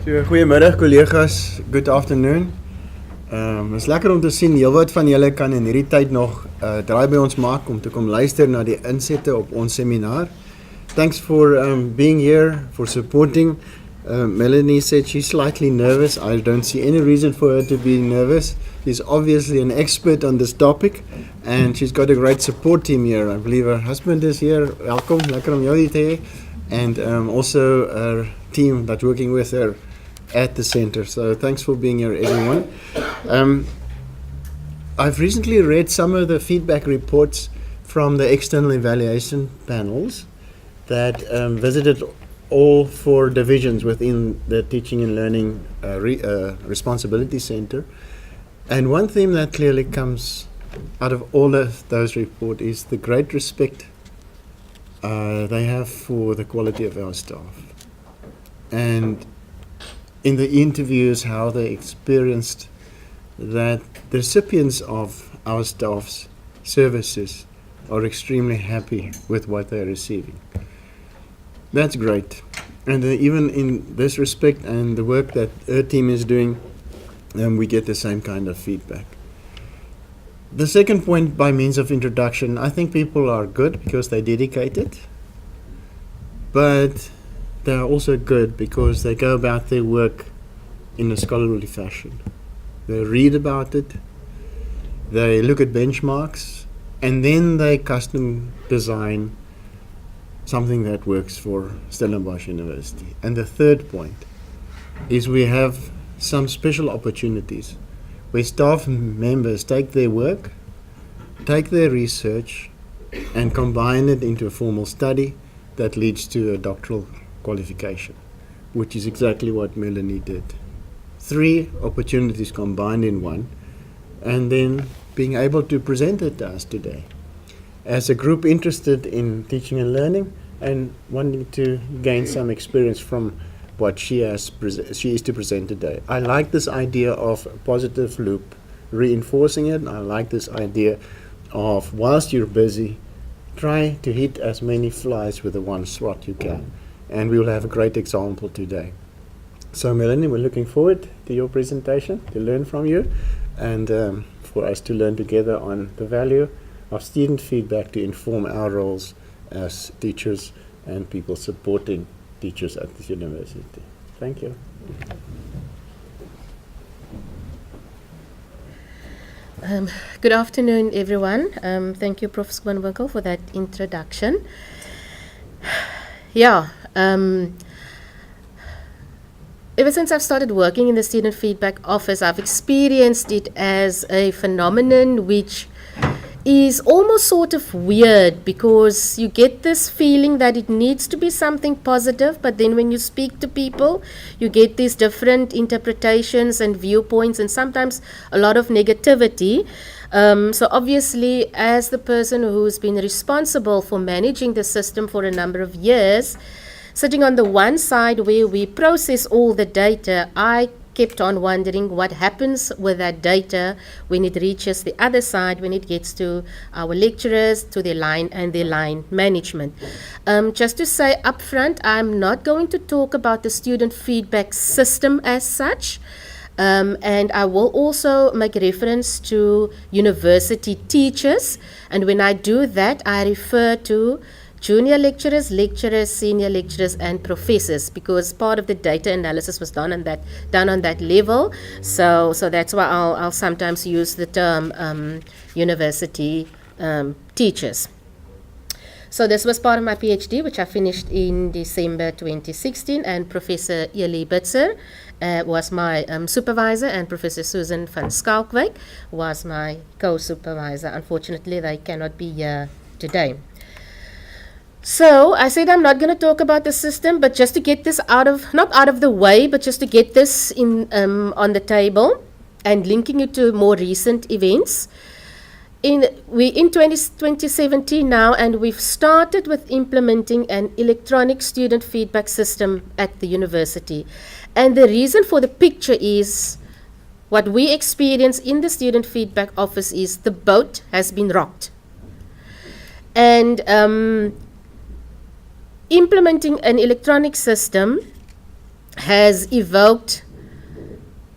So, goeiemiddag collega's, good afternoon. Is lekker om te sien, heel wat van julle kan in hierdie tyd nog draai by ons maak om te kom luister na die insette op ons seminar. Thanks for being here, for supporting. Melanie said she's slightly nervous. I don't see any reason for her to be nervous. She's obviously an expert on this topic and she's got a great support team here. I believe her husband is here. Welkom, lekker om jou hier te hê. And also her team that's working with her at the center. So thanks for being here, everyone. I've recently read some of the feedback reports from the external evaluation panels that visited all 4 divisions within the Teaching and Learning Responsibility Center. And one theme that clearly comes out of all of those reports is the great respect they have for the quality of our staff. And in the interviews, how they experienced that the recipients of our staff's services are extremely happy with what they're receiving. That's great. And even in this respect and the work that her team is doing, we get the same kind of feedback. The second point, by means of introduction, I think people are good because they're dedicated, but they are also good because they go about their work in a scholarly fashion. They read about it, they look at benchmarks, and then they custom design something that works for Stellenbosch University. And the third point is we have some special opportunities where staff members take their work, take their research, and combine it into a formal study that leads to a doctoral qualification, which is exactly what Melanie did. 3 opportunities combined in one, and then being able to present it to us today. As a group interested in teaching and learning and wanting to gain some experience from what she is to present today. I like this idea of a positive loop, reinforcing it. I like this idea of, whilst you're busy, try to hit as many flies with the one swat you can. And we will have a great example today. So Melanie, we're looking forward to your presentation, to learn from you, and for us to learn together on the value of student feedback to inform our roles as teachers and people supporting teachers at this university. Thank you. Good afternoon, everyone. Thank you, Prof. Swanwinkel, for that introduction. Ever since I've started working in the Student Feedback Office, I've experienced it as a phenomenon which is almost sort of weird, because you get this feeling that it needs to be something positive, but then when you speak to people, you get these different interpretations and viewpoints, and sometimes a lot of negativity. So obviously, as the person who's been responsible for managing the system for a number of years, sitting on the one side where we process all the data, I kept on wondering what happens with that data when it reaches the other side, when it gets to our lecturers, to their line and their line management. Just to say upfront, I'm not going to talk about the student feedback system as such, and I will also make reference to university teachers, and when I do that, I refer to junior lecturers, senior lecturers, and professors, because part of the data analysis was done on that level. So that's why I'll sometimes use the term university teachers. So this was part of my PhD, which I finished in December 2016, and Professor Eli Bitzer was my supervisor, and Professor Susan van Skalkwijk was my co-supervisor. Unfortunately, they cannot be here today. So I said I'm not going to talk about the system, but just to get this not out of the way, but just to get this in on the table and linking it to more recent events. We're in 2017 now, and we've started with implementing an electronic student feedback system at the university. And the reason for the picture is what we experience in the Student Feedback Office is the boat has been rocked. And implementing an electronic system has evoked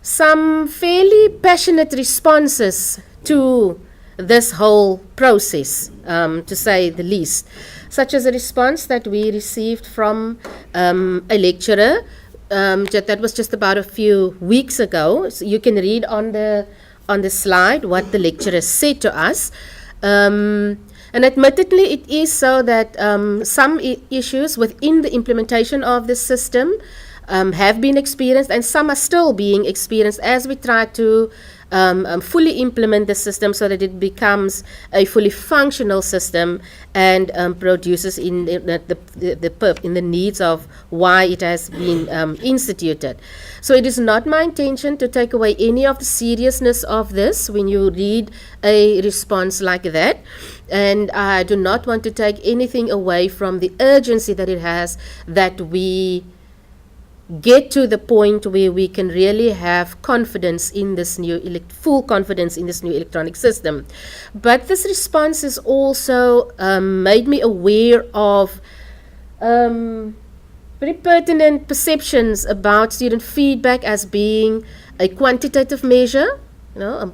some fairly passionate responses to this whole process, to say the least, such as a response that we received from a lecturer that was just about a few weeks ago. So you can read on the slide what the lecturer said to us. And admittedly, it is so that some issues within the implementation of the system have been experienced, and some are still being experienced as we try to fully implement the system so that it becomes a fully functional system and produces in the needs of why it has been instituted. So it is not my intention to take away any of the seriousness of this when you read a response like that, and I do not want to take anything away from the urgency that it has, that we get to the point where we can really have confidence in this new full confidence in this new electronic system. But this response has also made me aware of very pertinent perceptions about student feedback as being a quantitative measure, a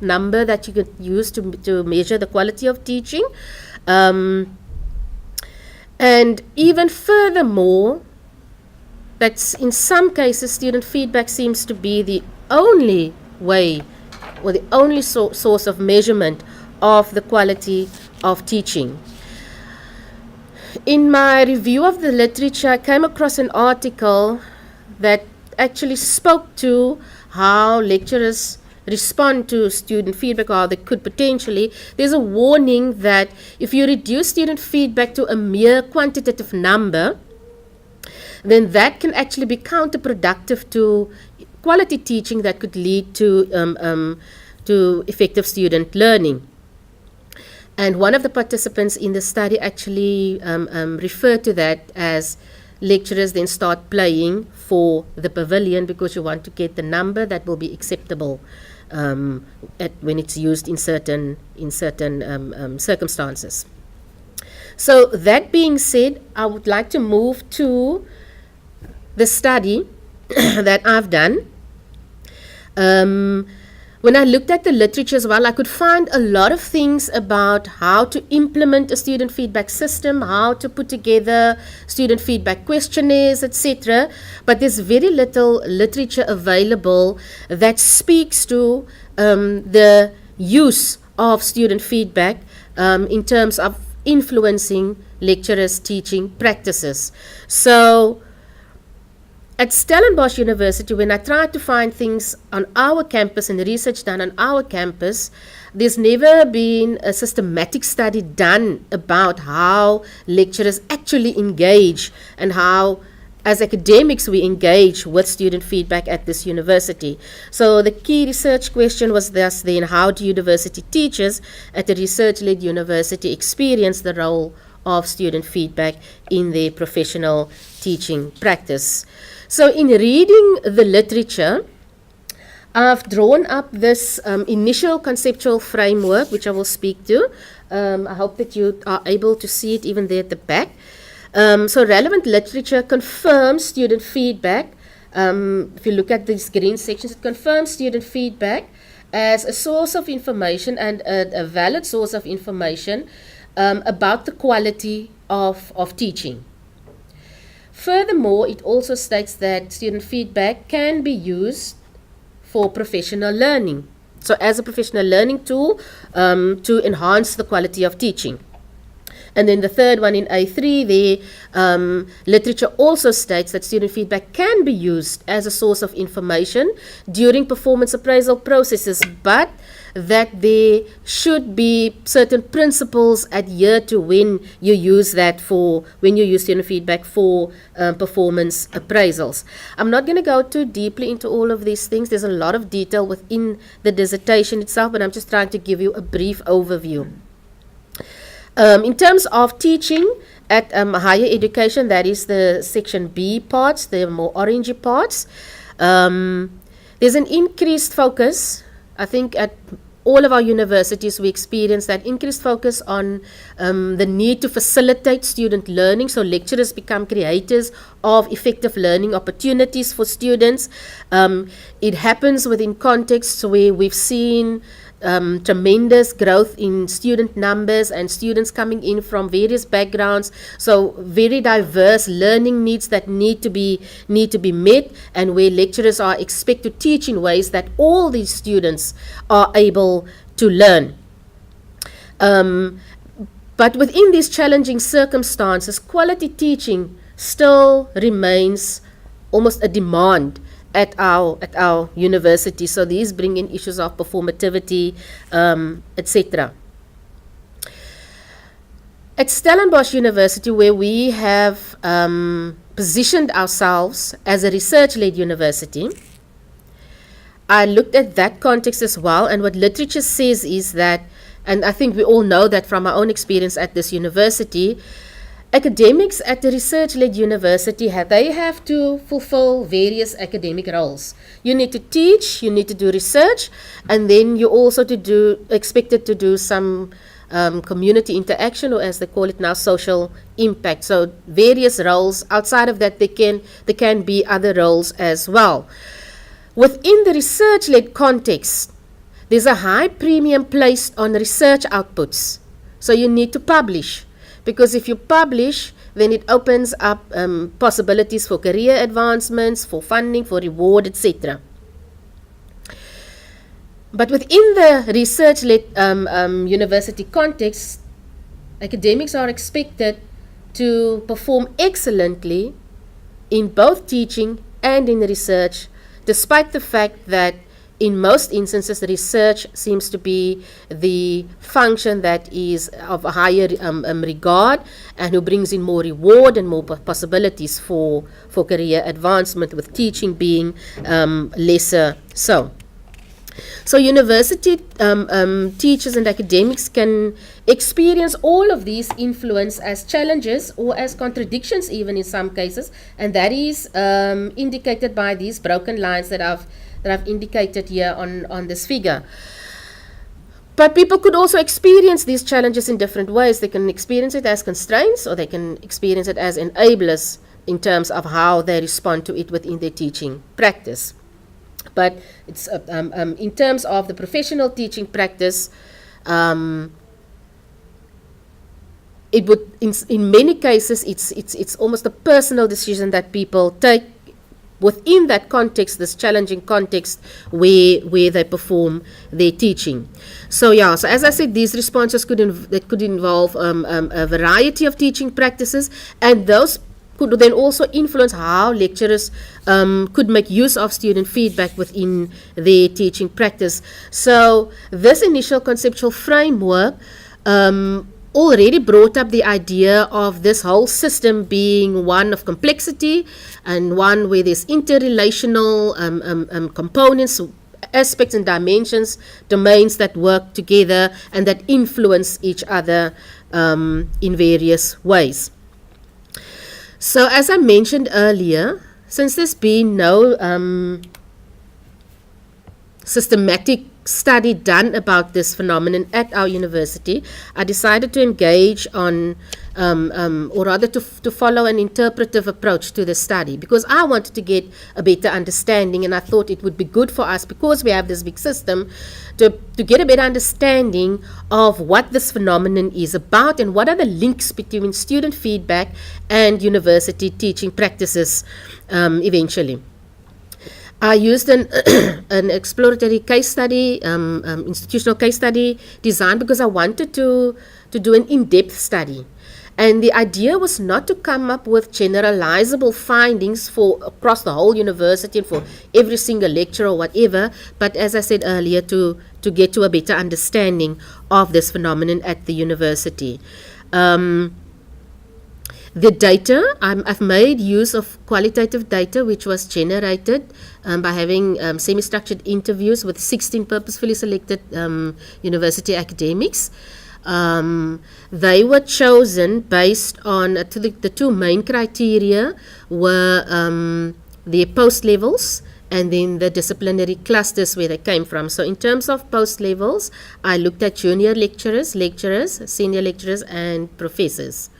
number that you could use to measure the quality of teaching, and even furthermore, that in some cases student feedback seems to be the only way or the only source of measurement of the quality of teaching. In my review of the literature, I came across an article that actually spoke to how lecturers respond to student feedback, or how they could potentially. There's a warning that if you reduce student feedback to a mere quantitative number, then that can actually be counterproductive to quality teaching that could lead to effective student learning. And one of the participants in the study actually referred to that as lecturers then start playing for the pavilion because you want to get the number that will be acceptable when it's used in certain circumstances. So that being said, I would like to move to the study that I've done. When I looked at the literature as well, I could find a lot of things about how to implement a student feedback system, how to put together student feedback questionnaires, etc. But there's very little literature available that speaks to the use of student feedback in terms of influencing lecturers' teaching practices. So at Stellenbosch University, when I tried to find things on our campus and research done on our campus, there's never been a systematic study done about how lecturers actually engage and how, as academics, we engage with student feedback at this university. So the key research question was thus then, how do university teachers at a research-led university experience the role of student feedback in their professional teaching practice? So in reading the literature, I've drawn up this initial conceptual framework, which I will speak to. I hope that you are able to see it even there at the back. So relevant literature confirms student feedback. If you look at these green sections, it confirms student feedback as a source of information and a valid source of information about the quality of teaching. Furthermore, it also states that student feedback can be used for professional learning. So as a professional learning tool to enhance the quality of teaching. And then the third one in A3, the literature also states that student feedback can be used as a source of information during performance appraisal processes, but that there should be certain principles adhered to when you use student feedback for performance appraisals. I'm not going to go too deeply into all of these things. There's a lot of detail within the dissertation itself, but I'm just trying to give you a brief overview. In terms of teaching at higher education, that is the section B parts, the more orangey parts. There's an increased focus, I think, at all of our universities, we experience that increased focus on the need to facilitate student learning. So lecturers become creators of effective learning opportunities for students. It happens within contexts where we've seen tremendous growth in student numbers and students coming in from various backgrounds, so very diverse learning needs that need to be met, and where lecturers are expected to teach in ways that all these students are able to learn. But within these challenging circumstances, quality teaching still remains almost a demand at our university. So these bring in issues of performativity, etc. At Stellenbosch University, where we have positioned ourselves as a research-led university, I looked at that context as well, and what literature says is that, and I think we all know that from our own experience at this university, academics at the research-led university they have to fulfill various academic roles. You need to teach, you need to do research, and then you also expected to do some community interaction, or as they call it now, social impact. So various roles. Outside of that, there can be other roles as well. Within the research-led context, there's a high premium placed on research outputs. So you need to publish, because if you publish, then it opens up possibilities for career advancements, for funding, for reward, etc. But within the research-led university context, academics are expected to perform excellently in both teaching and in research, despite the fact that in most instances, research seems to be the function that is of a higher regard, and who brings in more reward and more possibilities for career advancement, with teaching being lesser so. So university teachers and academics can experience all of these influence as challenges or as contradictions even in some cases, and that is indicated by these broken lines that I've indicated here on this figure. But people could also experience these challenges in different ways. They can experience it as constraints, or they can experience it as enablers in terms of how they respond to it within their teaching practice. But it's in terms of the professional teaching practice, it would in many cases it's almost a personal decision that people take within that context, this challenging context where they perform their teaching. So so as I said, these responses could involve a variety of teaching practices, and those could then also influence how lecturers could make use of student feedback within their teaching practice. So this initial conceptual framework already brought up the idea of this whole system being one of complexity, and one where there's interrelational components, aspects and domains that work together and that influence each other in various ways. So as I mentioned earlier, since there's been no systematic study done about this phenomenon at our university, I decided to engage on, or rather to follow an interpretive approach to the study, because I wanted to get a better understanding, and I thought it would be good for us, because we have this big system, to get a better understanding of what this phenomenon is about, and what are the links between student feedback and university teaching practices eventually. I used an exploratory case study, institutional case study design, because I wanted to do an in-depth study. And the idea was not to come up with generalizable findings for across the whole university and for every single lecture or whatever, but as I said earlier, to get to a better understanding of this phenomenon at the university. The data, I've made use of qualitative data which was generated by having semi-structured interviews with 16 purposefully selected university academics. They were chosen based on, the two main criteria were their post levels and then the disciplinary clusters where they came from. So in terms of post levels, I looked at junior lecturers, senior lecturers, and professors.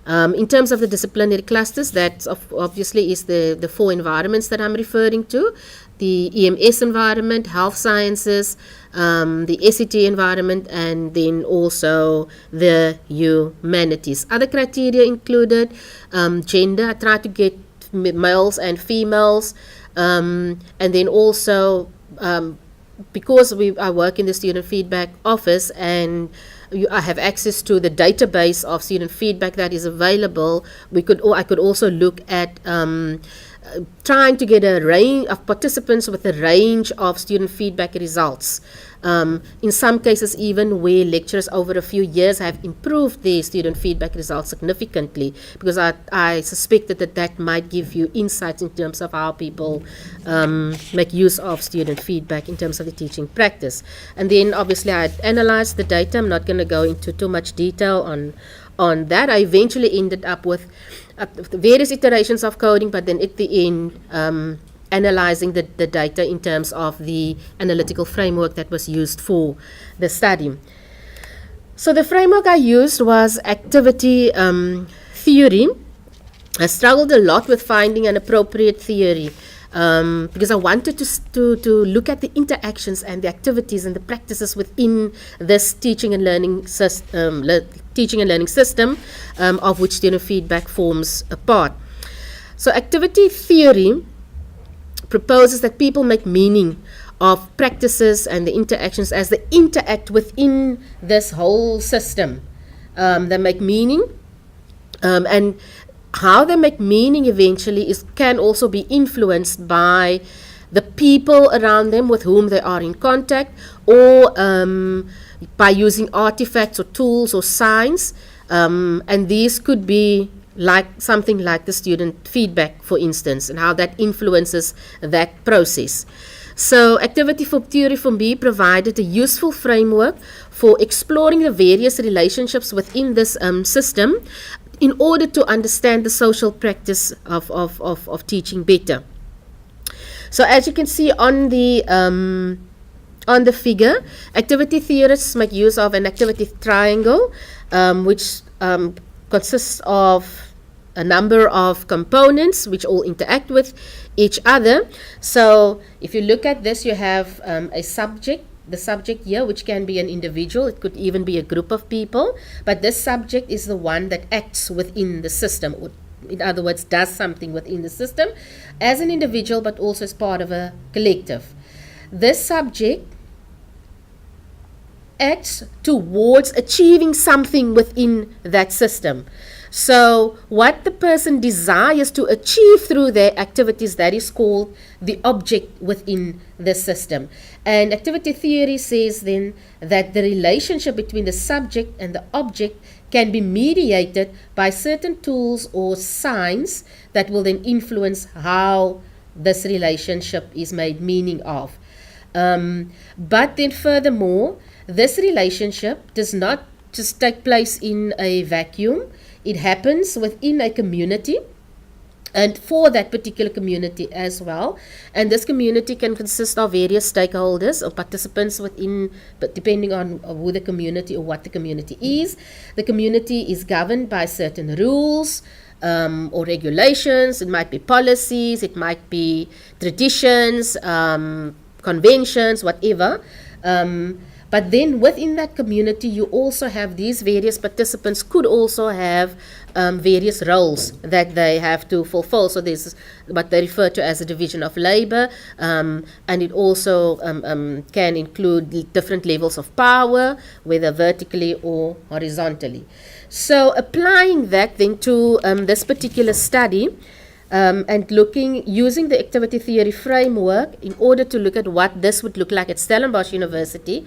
In terms of the disciplinary clusters, that obviously is the four environments that I'm referring to: the EMS environment, health sciences, the SET environment, and then also the humanities. Other criteria included gender. I tried to get males and females, and then also because I work in the student feedback office, and I have access to the database of student feedback that is available. I could also look at trying to get a range of participants with a range of student feedback results. In some cases, even where lecturers over a few years have improved their student feedback results significantly, because I suspected that might give you insights in terms of how people make use of student feedback in terms of the teaching practice. And then obviously I analyzed the data. I'm not going to go into too much detail on that. I eventually ended up with various iterations of coding, but then at the end analyzing the data in terms of the analytical framework that was used for the study. So the framework I used was activity theory. I struggled a lot with finding an appropriate theory because I wanted to look at the interactions and the activities and the practices within this teaching and learning system, of which student feedback forms a part. So activity theory proposes that people make meaning of practices and the interactions as they interact within this whole system. They make meaning, and how they make meaning eventually can also be influenced by the people around them with whom they are in contact, or by using artifacts or tools or signs, and these could be like something like the student feedback, for instance, and how that influences that process. So activity theory for me provided a useful framework for exploring the various relationships within this system in order to understand the social practice of teaching better. So as you can see on the figure, activity theorists make use of an activity triangle, which consists of a number of components which all interact with each other. So if you look at this, you have a subject, the subject here, which can be an individual, it could even be a group of people, but this subject is the one that acts within the system, or in other words, does something within the system as an individual, but also as part of a collective. This subject acts towards achieving something within that system. So what the person desires to achieve through their activities, that is called the object within the system. And activity theory says then that the relationship between the subject and the object can be mediated by certain tools or signs that will then influence how this relationship is made meaning of. But then furthermore, this relationship does not just take place in a vacuum. It happens within a community and for that particular community as well. And this community can consist of various stakeholders or participants within, but depending on who the community or what the community is. The community is governed by certain rules or regulations. It might be policies, it might be traditions, conventions, whatever. But then within that community, you also have these various participants could also have various roles that they have to fulfill. So there's what they refer to as a division of labor, and it also can include different levels of power, whether vertically or horizontally. So applying that then to this particular study, and using the activity theory framework in order to look at what this would look like at Stellenbosch University,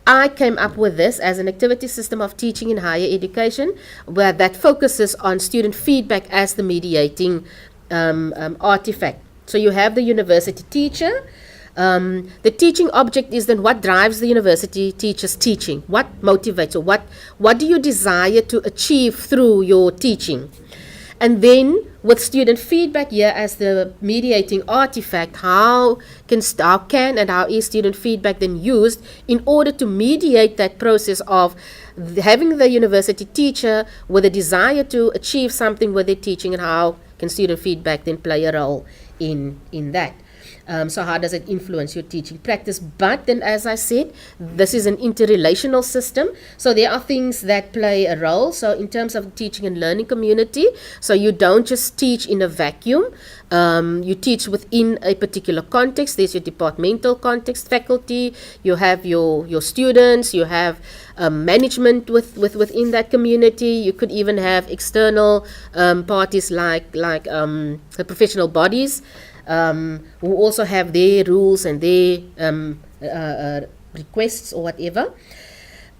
I came up with this as an activity system of teaching in higher education, where that focuses on student feedback as the mediating artifact. So you have the university teacher. The teaching object is then what drives the university teacher's teaching, what motivates, or what do you desire to achieve through your teaching. And then with student feedback here as the mediating artifact, how can and how is student feedback then used in order to mediate that process of having the university teacher with a desire to achieve something with their teaching, and how can student feedback then play a role in that? So how does it influence your teaching practice? But then, as I said, this is an interrelational system. So there are things that play a role. So in terms of teaching and learning community, so you don't just teach in a vacuum. You teach within a particular context. There's your departmental context, faculty. You have your students. You have management within that community. You could even have external parties like the professional bodies, who also have their rules and their requests or whatever.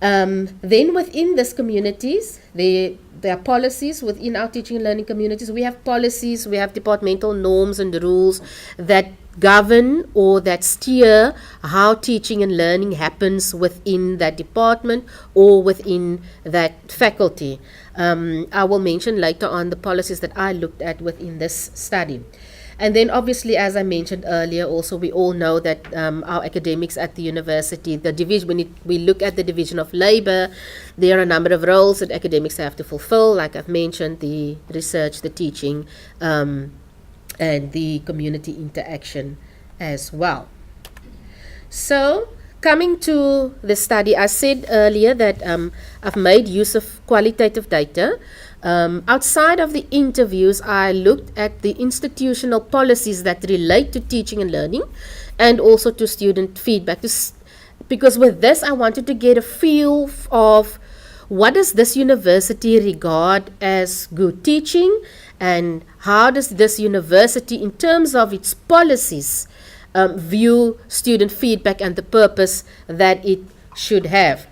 Then within these communities, there are policies within our teaching and learning communities. We have policies, we have departmental norms and rules that govern or that steer how teaching and learning happens within that department or within that faculty. I will mention later on the policies that I looked at within this study. And then obviously, as I mentioned earlier, also we all know that our academics at the university, the division, when we look at the division of labor, there are a number of roles that academics have to fulfill, like I've mentioned, the research, the teaching, and the community interaction as well. So coming to the study, I said earlier that I've made use of qualitative data. Outside of the interviews, I looked at the institutional policies that relate to teaching and learning, and also to student feedback. Because with this, I wanted to get a feel of what does this university regard as good teaching, and how does this university, in terms of its policies, view student feedback and the purpose that it should have.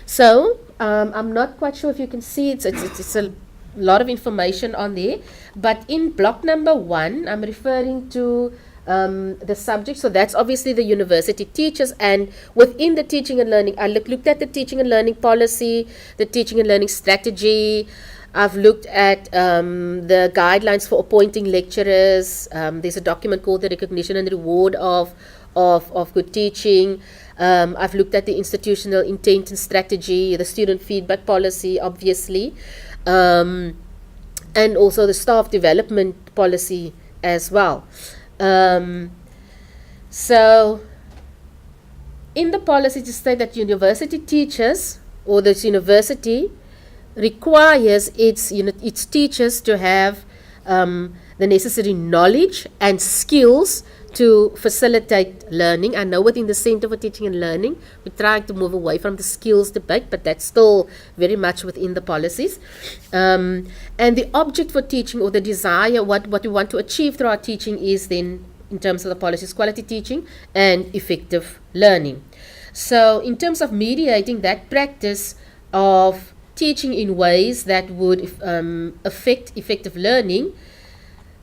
So I'm not quite sure if you can see, it's a lot of information on there, but in block number 1, I'm referring to the subject. So that's obviously the university teachers, and within the teaching and learning, I looked at the teaching and learning policy, the teaching and learning strategy. I've looked at the guidelines for appointing lecturers. There's a document called the Recognition and Reward of Good Teaching. I've looked at the institutional intent and strategy, the student feedback policy, obviously, and also the staff development policy as well. So in the policy to state that university teachers, or this university requires its teachers to have the necessary knowledge and skills to facilitate learning. I know within the Center for Teaching and Learning, we're trying to move away from the skills debate, but that's still very much within the policies. And the object for teaching, or the desire, what we want to achieve through our teaching, is then, in terms of the policies, quality teaching and effective learning. So in terms of mediating that practice of teaching in ways that would affect effective learning,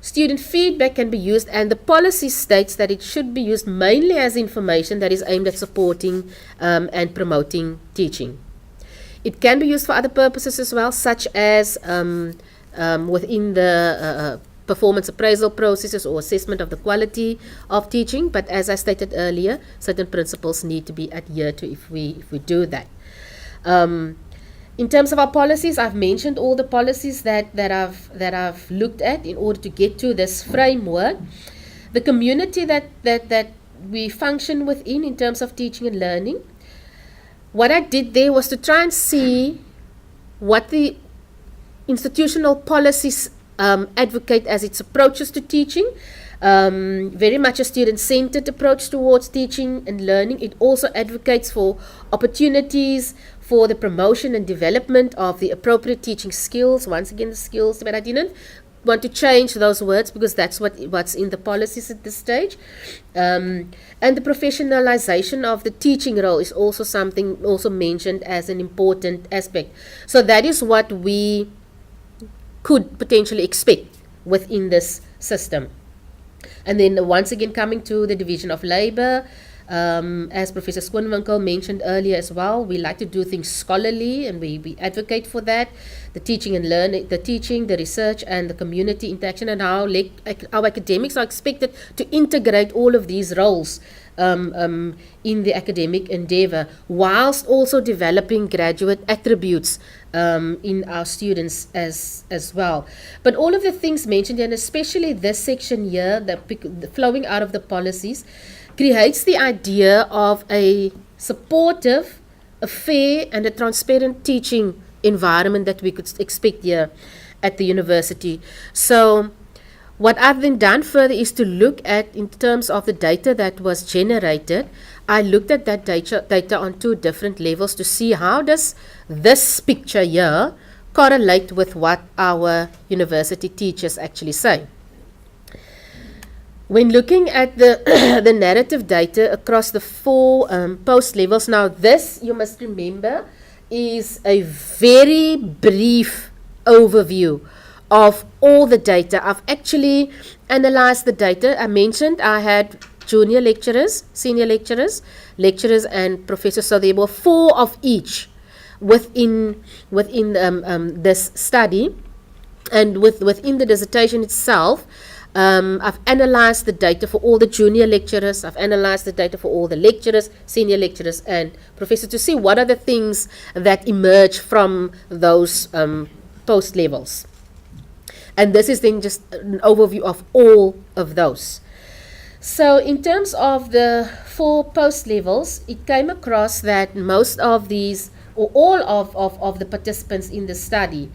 student feedback can be used, and the policy states that it should be used mainly as information that is aimed at supporting and promoting teaching. It can be used for other purposes as well, such as within the performance appraisal processes or assessment of the quality of teaching. But as I stated earlier, certain principles need to be adhered to if we do that. In terms of our policies, I've mentioned all the policies that I've looked at in order to get to this framework. The community that we function within in terms of teaching and learning, what I did there was to try and see what the institutional policies advocate as its approaches to teaching. Very much a student-centered approach towards teaching and learning. It also advocates for opportunities for the promotion and development of the appropriate teaching skills. Once again, the skills, but I didn't want to change those words because that's what's in the policies at this stage. And the professionalization of the teaching role is also something also mentioned as an important aspect. So that is what we could potentially expect within this system. And then once again, coming to the division of labor, As Professor Skoonwinkel mentioned earlier as well, we like to do things scholarly, and we advocate for that. The teaching and learning, the teaching, the research, and the community interaction, and how our academics are expected to integrate all of these roles in the academic endeavor, whilst also developing graduate attributes in our students as well. But all of the things mentioned, and especially this section here, the flowing out of the policies, creates the idea of a supportive, a fair, and a transparent teaching environment that we could expect here at the university. So what I've then done further is to look at, in terms of the data that was generated, I looked at that data on two different levels to see how does this picture here correlate with what our university teachers actually say. When looking at the, the narrative data across the four post levels, now this, you must remember, is a very brief overview of all the data. I've actually analyzed the data. I mentioned I had junior lecturers, senior lecturers, and professors, so there were 4 of each within this study. And within the dissertation itself, I've analyzed the data for all the junior lecturers, I've analyzed the data for all the lecturers, senior lecturers, and professors, to see what are the things that emerge from those post levels. And this is then just an overview of all of those. So in terms of the 4 post levels, it came across that most of these, or all of the participants in the study,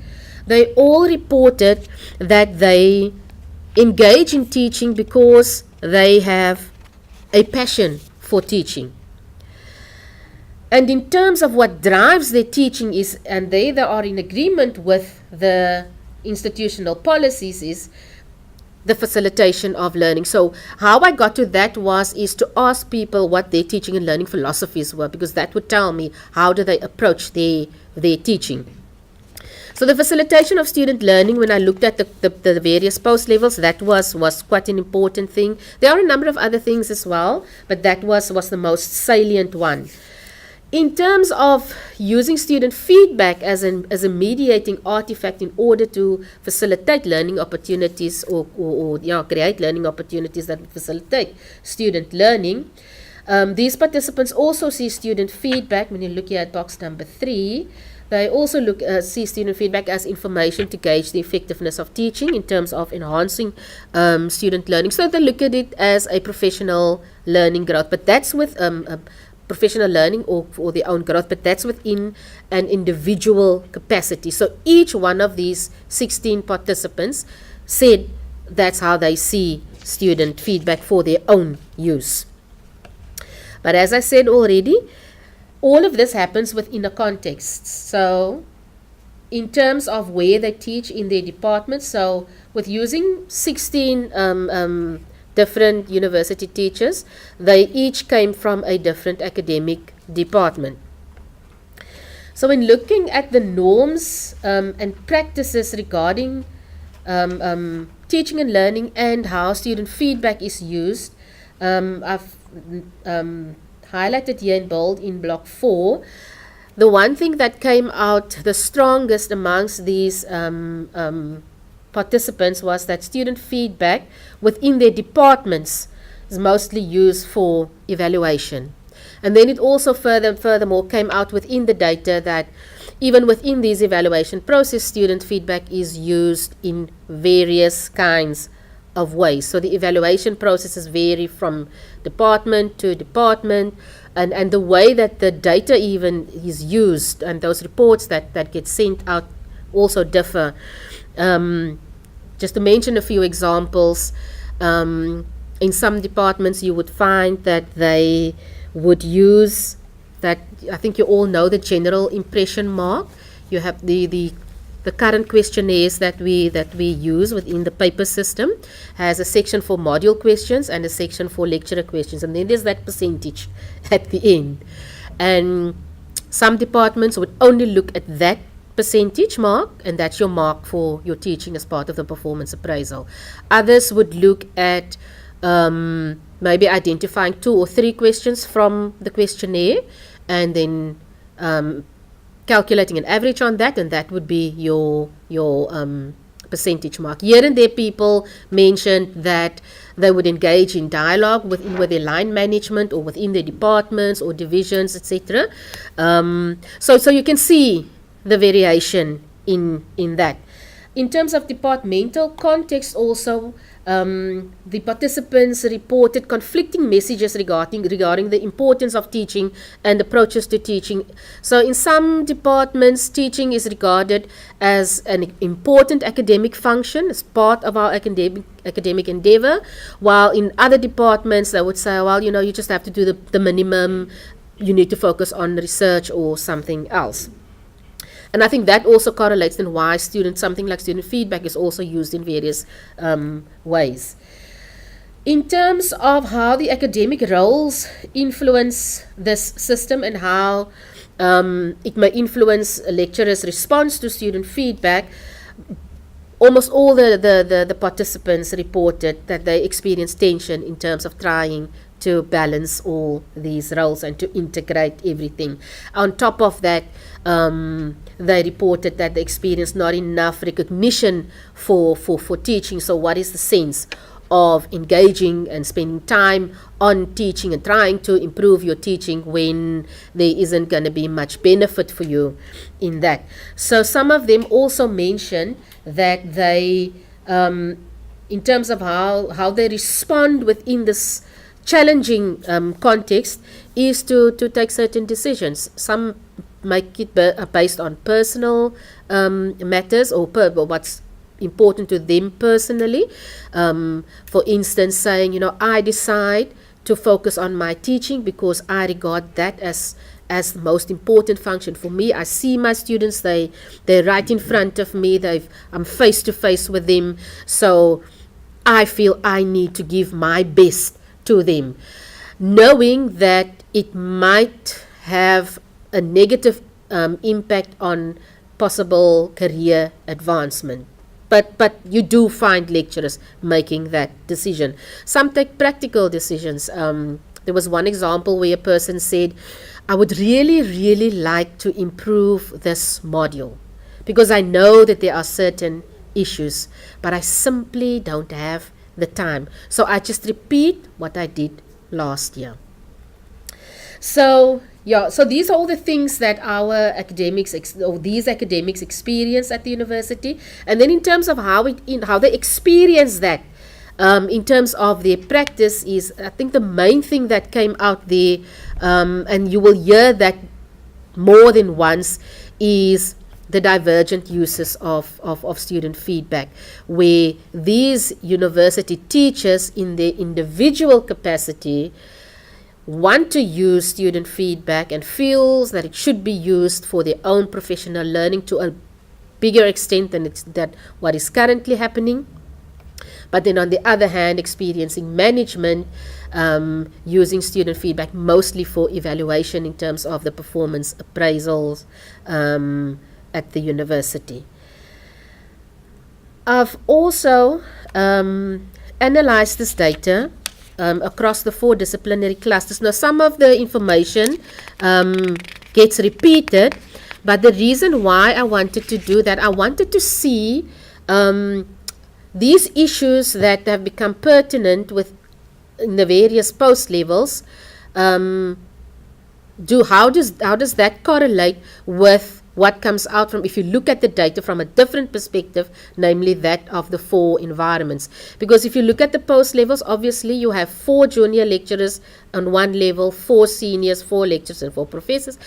they all reported that they engage in teaching because they have a passion for teaching. And in terms of what drives their teaching is, and they are in agreement with the institutional policies, is the facilitation of learning. So how I got to that is to ask people what their teaching and learning philosophies were, because that would tell me how do they approach their teaching. So the facilitation of student learning, when I looked at the various post levels, that was quite an important thing. There are a number of other things as well, but that was the most salient one. In terms of using student feedback as a mediating artifact in order to facilitate learning opportunities or create learning opportunities that facilitate student learning, these participants also see student feedback. When you look here at box number 3, they also see student feedback as information to gauge the effectiveness of teaching in terms of enhancing student learning. So they look at it as a professional learning growth, but that's with professional learning or for their own growth, but that's within an individual capacity. So each one of these 16 participants said that's how they see student feedback for their own use. But as I said already, all of this happens within a context. So in terms of where they teach in their departments, so with using 16 different university teachers, they each came from a different academic department. So when looking at the norms and practices regarding teaching and learning and how student feedback is used, I've highlighted here in bold in block 4. The one thing that came out the strongest amongst these participants was that student feedback within their departments is mostly used for evaluation. And then it also furthermore came out within the data that even within these evaluation process, student feedback is used in various kinds of ways. So the evaluation processes vary from department to department, and the way that the data even is used and those reports that get sent out also differ. Just to mention a few examples, in some departments you would find that they would use that, I think you all know the general impression mark. You have the current questionnaires that we use within the paper system has a section for module questions and a section for lecturer questions, and then there's that percentage at the end. And some departments would only look at that percentage mark, and that's your mark for your teaching as part of the performance appraisal. Others would look at maybe identifying 2 or 3 questions from the questionnaire, and then calculating an average on that, and that would be your percentage mark. Here and there, people mentioned that they would engage in dialogue with their line management or within their departments or divisions, etc. So you can see the variation in that. In terms of departmental context also, the participants reported conflicting messages regarding the importance of teaching and approaches to teaching. So in some departments, teaching is regarded as an important academic function, as part of our academic endeavor, while in other departments they would say, well, you just have to do the minimum, you need to focus on research or something else. And I think that also correlates in why something like student feedback is also used in various ways. In terms of how the academic roles influence this system and how it may influence a lecturer's response to student feedback, almost all the participants reported that they experienced tension in terms of trying to balance all these roles and to integrate everything. On top of that, they reported that they experienced not enough recognition for teaching. So what is the sense of engaging and spending time on teaching and trying to improve your teaching when there isn't going to be much benefit for you in that? So some of them also mentioned that they, in terms of how they respond within this challenging context, is to take certain decisions. Some make it based on personal matters or what's important to them personally. For instance, saying, I decide to focus on my teaching because I regard that as the most important function for me. I see my students, they're right in front of me, I'm face to face with them, so I feel I need to give my best to them, knowing that it might have a negative impact on possible career advancement. But you do find lecturers making that decision. Some take practical decisions. There was one example where a person said, I would really, really like to improve this module because I know that there are certain issues, but I simply don't have the time. So I just repeat what I did last year. So these are all the things that our these academics experience at the university. And then in terms of how they experience that, in terms of their practice, is I think the main thing that came out there, and you will hear that more than once, is the divergent uses of student feedback, where these university teachers in their individual capacity want to use student feedback and feels that it should be used for their own professional learning to a bigger extent than what is currently happening. But then on the other hand, experiencing management using student feedback mostly for evaluation in terms of the performance appraisals at the university. I've also analyzed this data across the 4 disciplinary clusters. Now, some of the information gets repeated, but the reason why I wanted to do that, I wanted to see these issues that have become pertinent in the various post levels. How does that correlate with what comes out from, if you look at the data from a different perspective, namely that of the 4 environments? Because if you look at the post levels, obviously you have 4 junior lecturers on one level, 4 seniors, 4 lecturers and 4 professors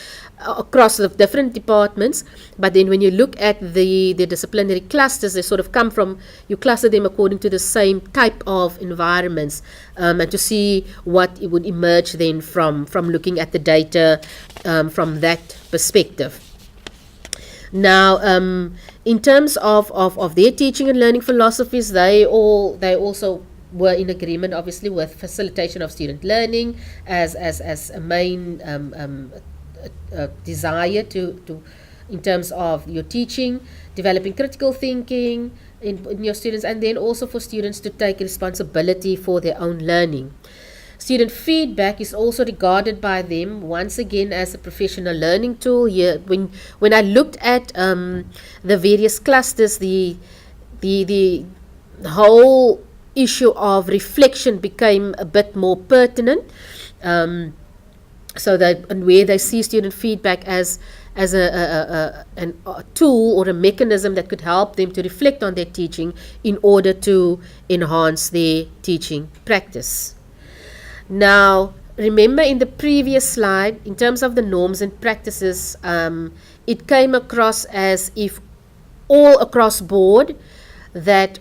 across the different departments. But then when you look at the disciplinary clusters, they sort of come from, you cluster them according to the same type of environments, and to see what it would emerge then from looking at the data from that perspective. Now, in terms of their teaching and learning philosophies, they also were in agreement, obviously, with facilitation of student learning as a main desire to in terms of your teaching, developing critical thinking in your students, and then also for students to take responsibility for their own learning. Student feedback is also regarded by them once again as a professional learning tool. Here, when I looked at the various clusters, the whole issue of reflection became a bit more pertinent. So that, and where they see student feedback as a tool or a mechanism that could help them to reflect on their teaching in order to enhance their teaching practice. Now, remember in the previous slide, in terms of the norms and practices, it came across as if all across board that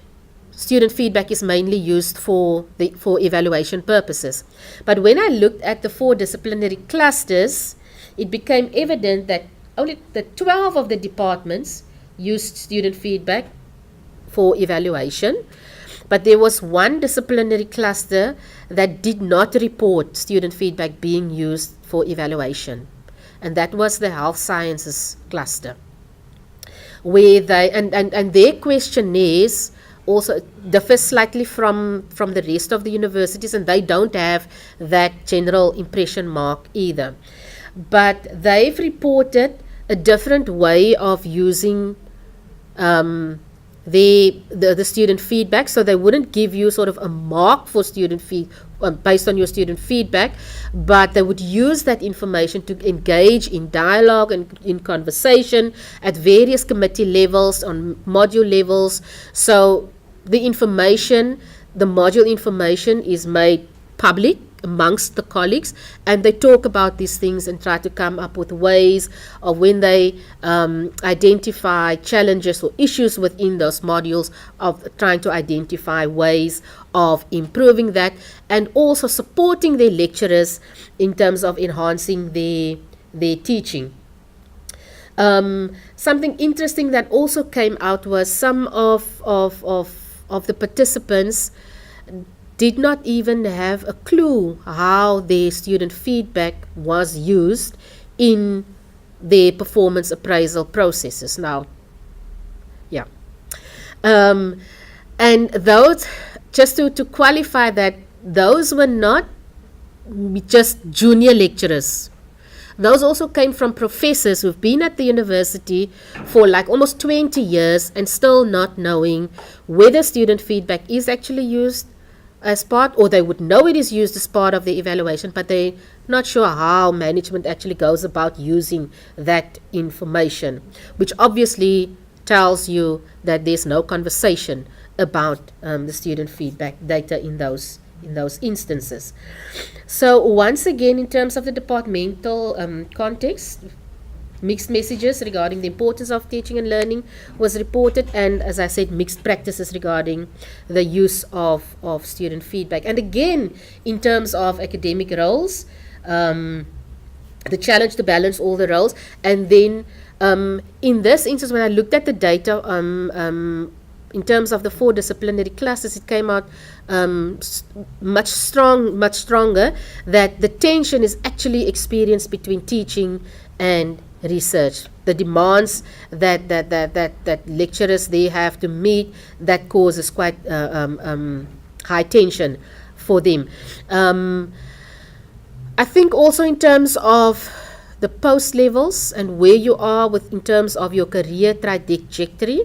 student feedback is mainly used for evaluation purposes. But when I looked at the 4 disciplinary clusters, it became evident that only the 12 of the departments used student feedback for evaluation. But there was one disciplinary cluster that did not report student feedback being used for evaluation, and that was the health sciences cluster, where they and their questionnaires also differ slightly from the rest of the universities, and they don't have that general impression mark either. But they've reported a different way of using the student feedback. So they wouldn't give you sort of a mark for student based on your student feedback, but they would use that information to engage in dialogue and in conversation at various committee levels, on module levels. So the information, the module information is made public amongst the colleagues, and they talk about these things and try to come up with ways of, when they identify challenges or issues within those modules, of trying to identify ways of improving that, and also supporting their lecturers in terms of enhancing their teaching. Something interesting that also came out was some of the participants did not even have a clue how their student feedback was used in their performance appraisal processes. Now, yeah. And those, just to qualify that, those were not just junior lecturers. Those also came from professors who've been at the university for like almost 20 years and still not knowing whether student feedback is actually used as part, or they would know it is used as part of the evaluation, but they're not sure how management actually goes about using that information, which obviously tells you that there's no conversation about the student feedback data in those instances. So once again, in terms of the departmental context, mixed messages regarding the importance of teaching and learning was reported, and as I said, mixed practices regarding the use of student feedback. And again, in terms of academic roles, the challenge to balance all the roles. And then in this instance, when I looked at the data, in terms of the 4 disciplinary classes, it came out much stronger that the tension is actually experienced between teaching and research. The demands that lecturers they have to meet, that causes quite high tension for them. I think also in terms of the post levels and where you are in terms of your career trajectory,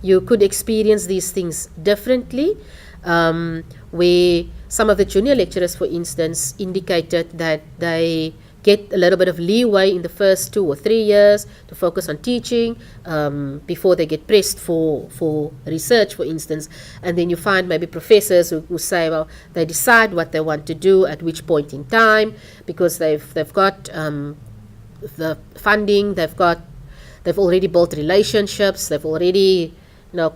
you could experience these things differently, where some of the junior lecturers, for instance, indicated that they get a little bit of leeway in the first 2 or 3 years to focus on teaching before they get pressed for research, for instance. And then you find maybe professors who say, well, they decide what they want to do at which point in time, because they've got the funding, they've already built relationships, they've already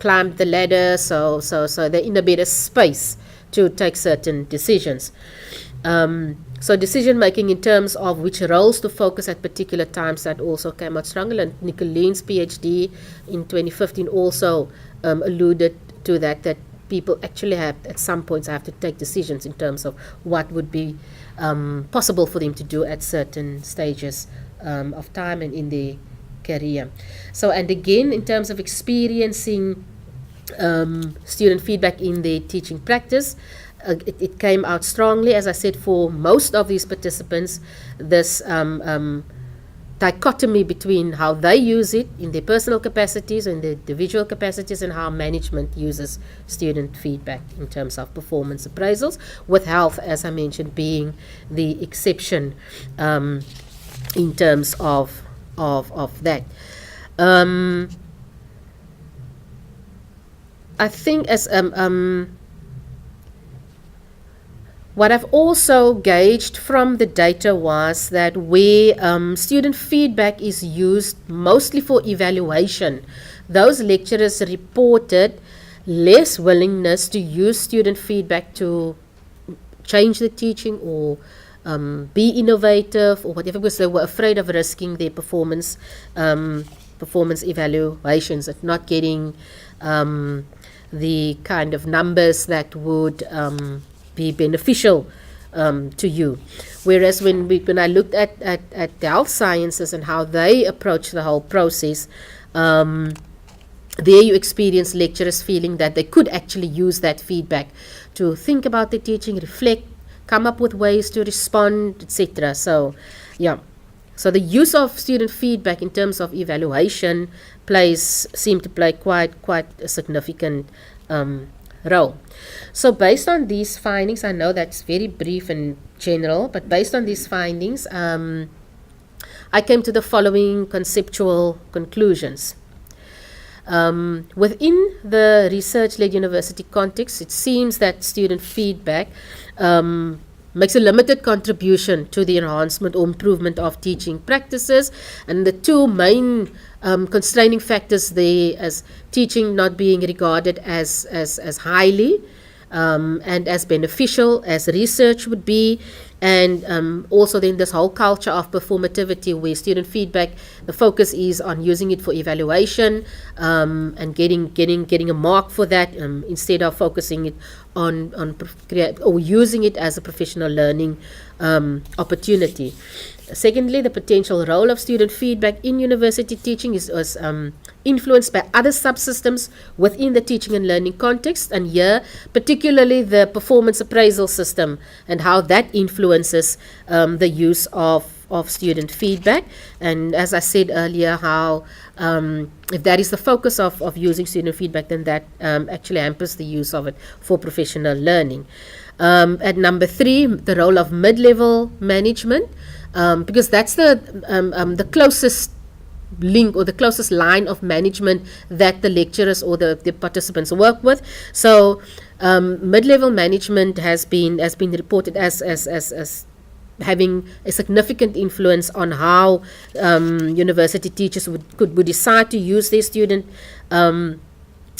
climbed the ladder, so they're in a better space to take certain decisions. So decision making in terms of which roles to focus at particular times, that also came out stronger. And Nicolene's PhD in 2015 also alluded to that people actually have at some points have to take decisions in terms of what would be possible for them to do at certain stages of time and in their career. So, and again, in terms of experiencing student feedback in their teaching practice, it came out strongly, as I said, for most of these participants, this dichotomy between how they use it in their personal capacities and their individual capacities, and how management uses student feedback in terms of performance appraisals, with health, as I mentioned, being the exception in terms of that. I think as what I've also gauged from the data was that where student feedback is used mostly for evaluation, those lecturers reported less willingness to use student feedback to change the teaching or be innovative or whatever, because they were afraid of risking their performance evaluations and not getting the kind of numbers that would be beneficial to you. Whereas when I looked at the health sciences and how they approach the whole process, there you experience lecturers feeling that they could actually use that feedback to think about the teaching, reflect, come up with ways to respond, etc. So, yeah. So the use of student feedback in terms of evaluation seem to play quite a significant role. So based on these findings, I know that's very brief and general, but based on these findings, I came to the following conceptual conclusions. Within the research-led university context, it seems that student feedback makes a limited contribution to the enhancement or improvement of teaching practices, and the two main constraining factors there as teaching not being regarded as highly and as beneficial as research would be, and also then this whole culture of performativity where student feedback, the focus is on using it for evaluation and getting a mark for that instead of focusing it on or using it as a professional learning opportunity. Secondly, the potential role of student feedback in university teaching was influenced by other subsystems within the teaching and learning context, and here particularly the performance appraisal system and how that influences the use of student feedback. And as I said earlier, how if that is the focus of using student feedback, then that actually hampers the use of it for professional learning. At number 3, the role of mid-level management, because that's the closest link or the closest line of management that the lecturers or the participants work with. So mid-level management has been reported as having a significant influence on how university teachers would decide to use their student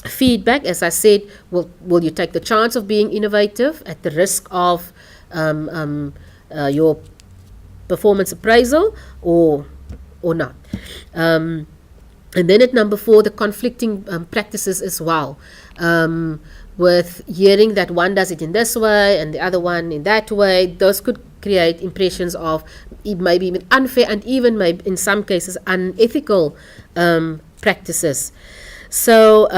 feedback. As I said, will you take the chance of being innovative at the risk of your performance appraisal or not? And then at number 4, the conflicting practices as well, with hearing that one does it in this way and the other one in that way. Those could create impressions of maybe even unfair and even maybe in some cases unethical practices. So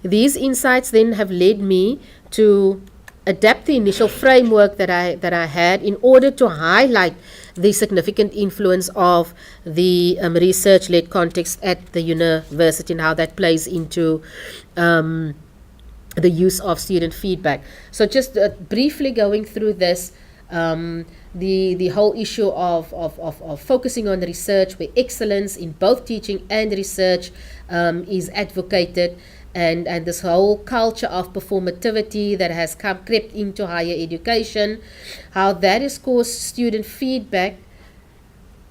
these insights then have led me to adapt the initial framework that I had in order to highlight the significant influence of the research-led context at the university and how that plays into the use of student feedback. So just briefly going through this, the whole issue of focusing on research where excellence in both teaching and research is advocated, and this whole culture of performativity that has crept into higher education, how that has caused student feedback.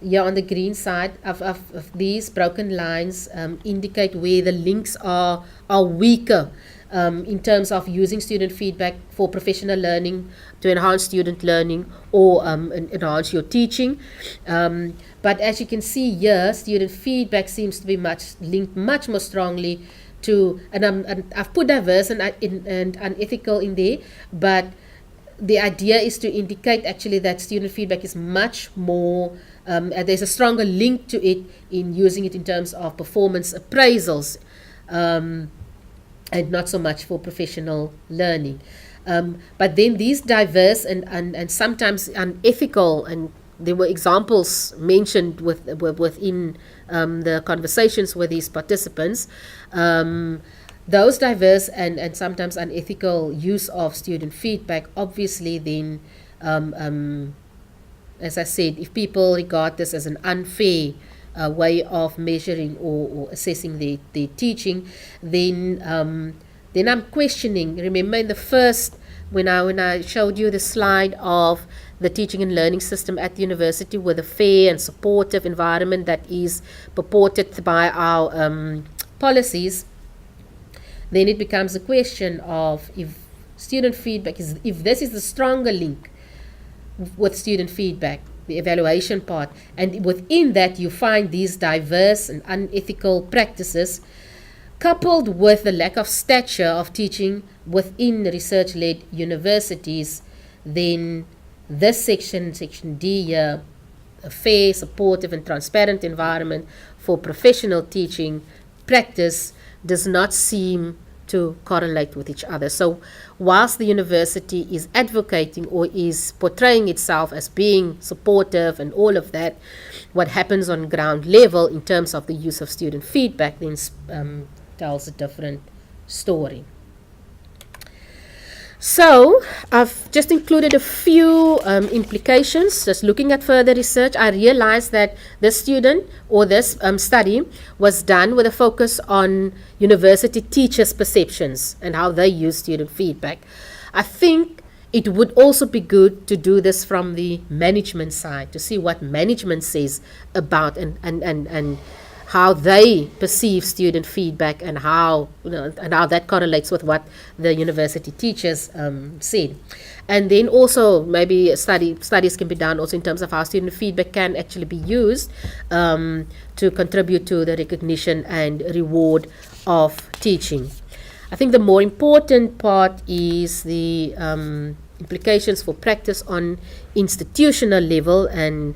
Here on the green side of these broken lines indicate where the links are weaker in terms of using student feedback for professional learning to enhance student learning or enhance your teaching. But as you can see here, student feedback seems to be linked much more strongly to, and I've put diverse and unethical in there, but the idea is to indicate actually that student feedback is much more, there's a stronger link to it in using it in terms of performance appraisals and not so much for professional learning. But then these diverse and sometimes unethical, and there were examples mentioned within the conversations with these participants, those diverse and sometimes unethical use of student feedback obviously then, as I said, if people regard this as an unfair way of measuring or assessing their teaching, then I'm questioning. Remember in the first, when I showed you the slide of the teaching and learning system at the university with a fair and supportive environment that is purported by our policies, then it becomes a question of if student feedback is, if this is the stronger link with student feedback, the evaluation part, and within that you find these diverse and unethical practices, coupled with the lack of stature of teaching within research-led universities, then this section D here, a fair, supportive and transparent environment for professional teaching practice, does not seem to correlate with each other. So whilst the university is advocating or is portraying itself as being supportive and all of that, what happens on ground level in terms of the use of student feedback then tells a different story. So I've just included a few implications. Just looking at further research, I realized that this student or this study was done with a focus on university teachers' perceptions and how they use student feedback. I think it would also be good to do this from the management side, to see what management says about and how they perceive student feedback and how, and how that correlates with what the university teachers said. And then also maybe studies can be done also in terms of how student feedback can actually be used to contribute to the recognition and reward of teaching. I think the more important part is the implications for practice on institutional level, and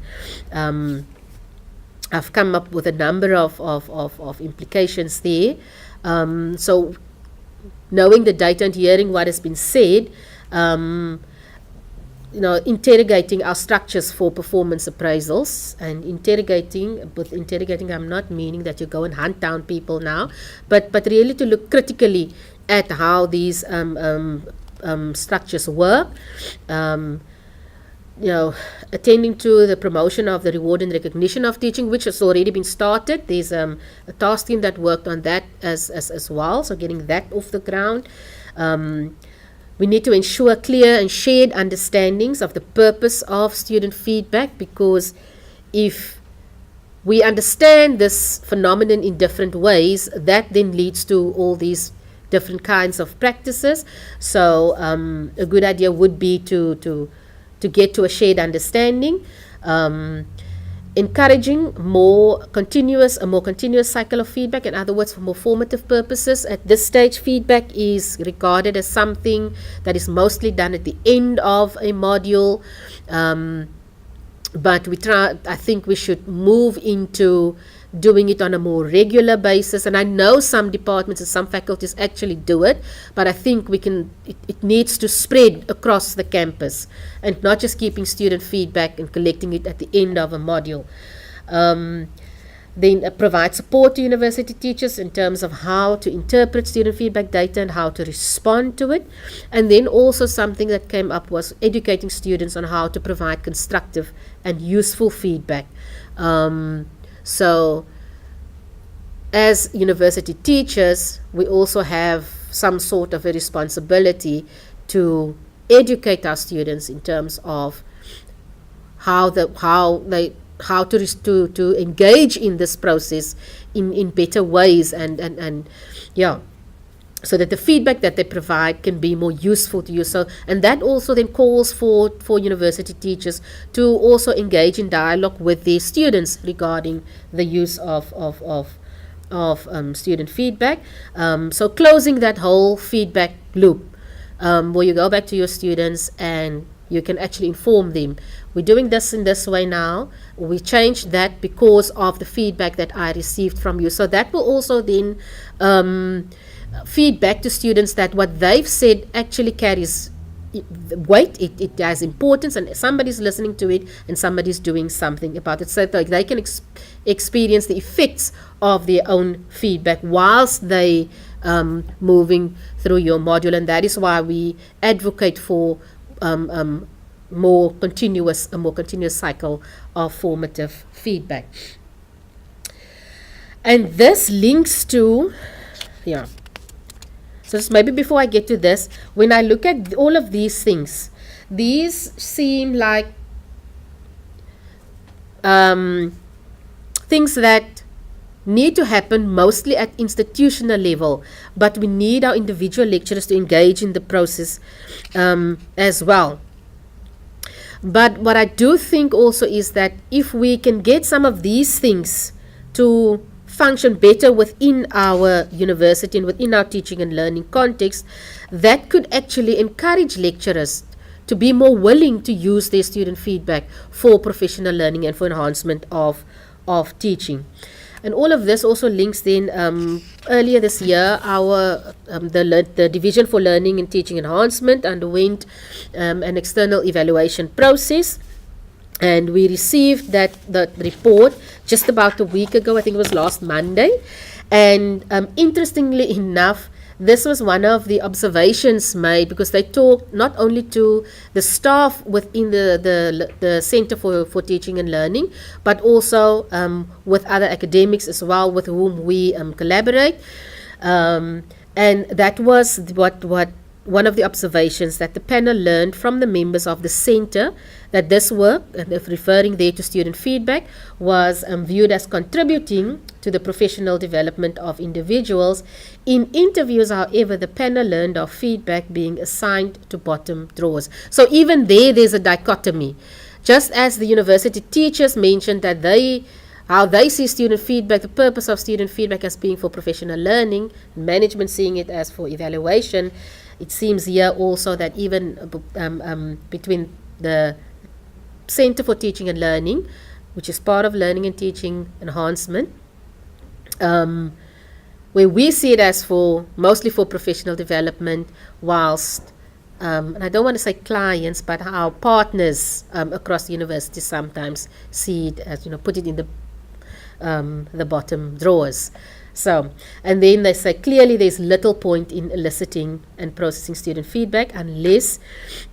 I've come up with a number of implications there. So knowing the data and hearing what has been said, interrogating our structures for performance appraisals, and with interrogating I'm not meaning that you go and hunt down people now, but really to look critically at how these structures work. Attending to the promotion of the reward and recognition of teaching, which has already been started. There's a task team that worked on that as well, so getting that off the ground. We need to ensure clear and shared understandings of the purpose of student feedback, because if we understand this phenomenon in different ways, that then leads to all these different kinds of practices. So a good idea would be to get to a shared understanding, encouraging a more continuous cycle of feedback. In other words, for more formative purposes. At this stage, feedback is regarded as something that is mostly done at the end of a module, but I think we should move into doing it on a more regular basis. And I know some departments and some faculties actually do it, but I think it needs to spread across the campus and not just keeping student feedback and collecting it at the end of a module. Then provide support to university teachers in terms of how to interpret student feedback data and how to respond to it. And then also something that came up was educating students on how to provide constructive and useful feedback. So as university teachers, we also have some sort of a responsibility to educate our students in terms of how to engage in this process in better ways, and so that the feedback that they provide can be more useful to you. So, and that also then calls for university teachers to also engage in dialogue with their students regarding the use of student feedback. So closing that whole feedback loop, where you go back to your students and you can actually inform them, we're doing this in this way now, we changed that because of the feedback that I received from you. So that will also then feedback to students that what they've said actually carries weight, it has importance, and somebody's listening to it and somebody's doing something about it, so that they can experience the effects of their own feedback whilst they moving through your module. And that is why we advocate for a more continuous cycle of formative feedback. And this links to, so just maybe before I get to this, when I look at all of these things, these seem like things that need to happen mostly at institutional level, but we need our individual lecturers to engage in the process as well. But what I do think also is that if we can get some of these things to function better within our university and within our teaching and learning context, that could actually encourage lecturers to be more willing to use their student feedback for professional learning and for enhancement of teaching. And all of this also links then, earlier this year, our the Division for Learning and Teaching Enhancement underwent an external evaluation process. And we received the report just about a week ago. I think it was last Monday. And interestingly enough, this was one of the observations made, because they talked not only to the staff within the Center for Teaching and Learning, but also with other academics as well, with whom we collaborate. And that was what one of the observations that the panel learned from the members of the center, that this work, and if referring there to student feedback, was viewed as contributing to the professional development of individuals. In interviews, however, the panel learned of feedback being assigned to bottom drawers. So even there's a dichotomy. Just as the university teachers mentioned that how they see student feedback, the purpose of student feedback as being for professional learning, management seeing it as for evaluation, it seems here also that even between the Center for Teaching and Learning, which is part of Learning and Teaching Enhancement, where we see it as mostly for professional development, whilst and I don't want to say clients, but our partners across the university sometimes see it as, put it in the bottom drawers. So, and then they say clearly there's little point in eliciting and processing student feedback unless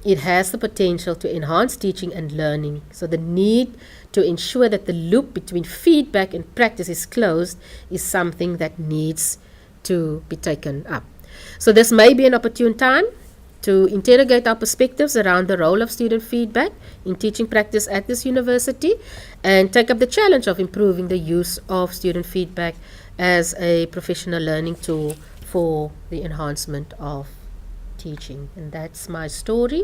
it has the potential to enhance teaching and learning. So the need to ensure that the loop between feedback and practice is closed is something that needs to be taken up. So this may be an opportune time to interrogate our perspectives around the role of student feedback in teaching practice at this university, and take up the challenge of improving the use of student feedback as a professional learning tool for the enhancement of teaching. And that's my story.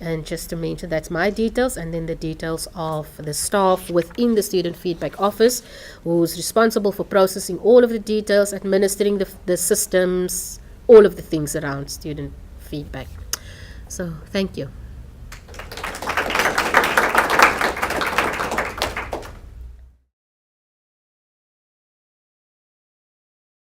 And just to mention, that's my details, and then the details of the staff within the student feedback office, who's responsible for processing all of the details, administering the systems, all of the things around student feedback. So thank you.